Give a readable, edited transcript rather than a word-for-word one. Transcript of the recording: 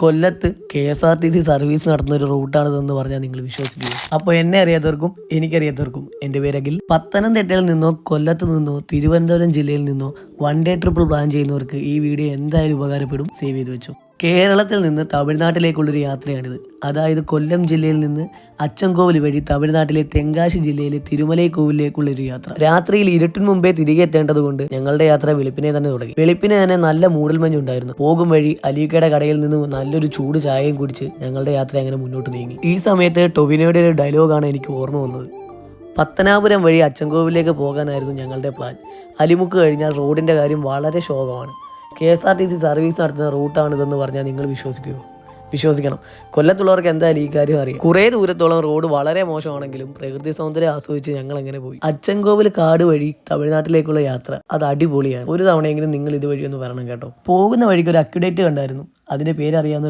കൊല്ലത്ത് KSRTC service നടത്തുന്ന ഒരു റൂട്ടാണിതെന്ന് പറഞ്ഞാൽ നിങ്ങൾ വിശ്വസിക്കുക. അപ്പോൾ എന്നെ അറിയാത്തവർക്കും എനിക്കറിയാത്തവർക്കും എൻ്റെ പേര് അഖിൽ. പത്തനംതിട്ടയിൽ നിന്നോ കൊല്ലത്ത് നിന്നോ തിരുവനന്തപുരം ജില്ലയിൽ നിന്നോ വൺ ഡേ ട്രിപ്പിൾ പ്ലാൻ ചെയ്യുന്നവർക്ക് ഈ വീഡിയോ എന്തായാലും ഉപകാരപ്പെടും. സേവ് ചെയ്ത് വെച്ചു. കേരളത്തിൽ നിന്ന് തമിഴ്നാട്ടിലേക്കുള്ളൊരു യാത്രയാണിത്. അതായത് കൊല്ലം ജില്ലയിൽ നിന്ന് അച്ചൻകോവിൽ വഴി തമിഴ്നാട്ടിലെ തെങ്കാശി ജില്ലയിലെ തിരുമലൈക്കോവിലേക്കുള്ളൊരു യാത്ര. രാത്രിയിൽ ഇരുട്ടിന് മുമ്പേ തിരികെ എത്തേണ്ടതുകൊണ്ട് ഞങ്ങളുടെ യാത്ര വെളുപ്പിനെ തന്നെ തുടങ്ങി. വെളുപ്പിനെ തന്നെ നല്ല മൂടൽമഞ്ഞുണ്ടായിരുന്നു. പോകും വഴി അലീക്കയുടെ കടയിൽ നിന്ന് നല്ലൊരു ചൂട് ചായയും കുടിച്ച് ഞങ്ങളുടെ യാത്ര അങ്ങനെ മുന്നോട്ട് നീങ്ങി. ഈ സമയത്ത് ടൊവിനോയുടെ ഒരു ഡയലോഗാണ് എനിക്ക് ഓർമ്മ വന്നത്. പത്തനാപുരം വഴി അച്ചൻകോവിലേക്ക് പോകാനായിരുന്നു ഞങ്ങളുടെ പ്ലാൻ. അലിമുക്ക് കഴിഞ്ഞാൽ റോഡിൻ്റെ കാര്യം വളരെ ശോകമാണ്. KSRTC സർവീസ് നടത്തുന്ന റൂട്ടാണിതെന്ന് പറഞ്ഞാൽ നിങ്ങൾ വിശ്വസിക്കുമോ? വിശ്വസിക്കണം. കൊല്ലത്തുള്ളവർക്ക് എന്തായാലും ഈ കാര്യം അറിയാം. കുറേ ദൂരത്തോളം റോഡ് വളരെ മോശമാണെങ്കിലും പ്രകൃതി സൗന്ദര്യം ആസ്വദിച്ച് ഞങ്ങൾ അങ്ങനെ പോയി. അച്ചൻകോവിൽ കാട് വഴി തമിഴ്നാട്ടിലേക്കുള്ള യാത്ര അത് അടിപൊളിയാണ്. ഒരു തവണയെങ്കിലും നിങ്ങൾ ഇതുവഴി ഒന്ന് വരണം കേട്ടോ. പോകുന്ന വഴിക്ക് ഒരു അക്യുഡേറ്റ് കണ്ടായിരുന്നു. അതിൻ്റെ പേരറിയാവുന്ന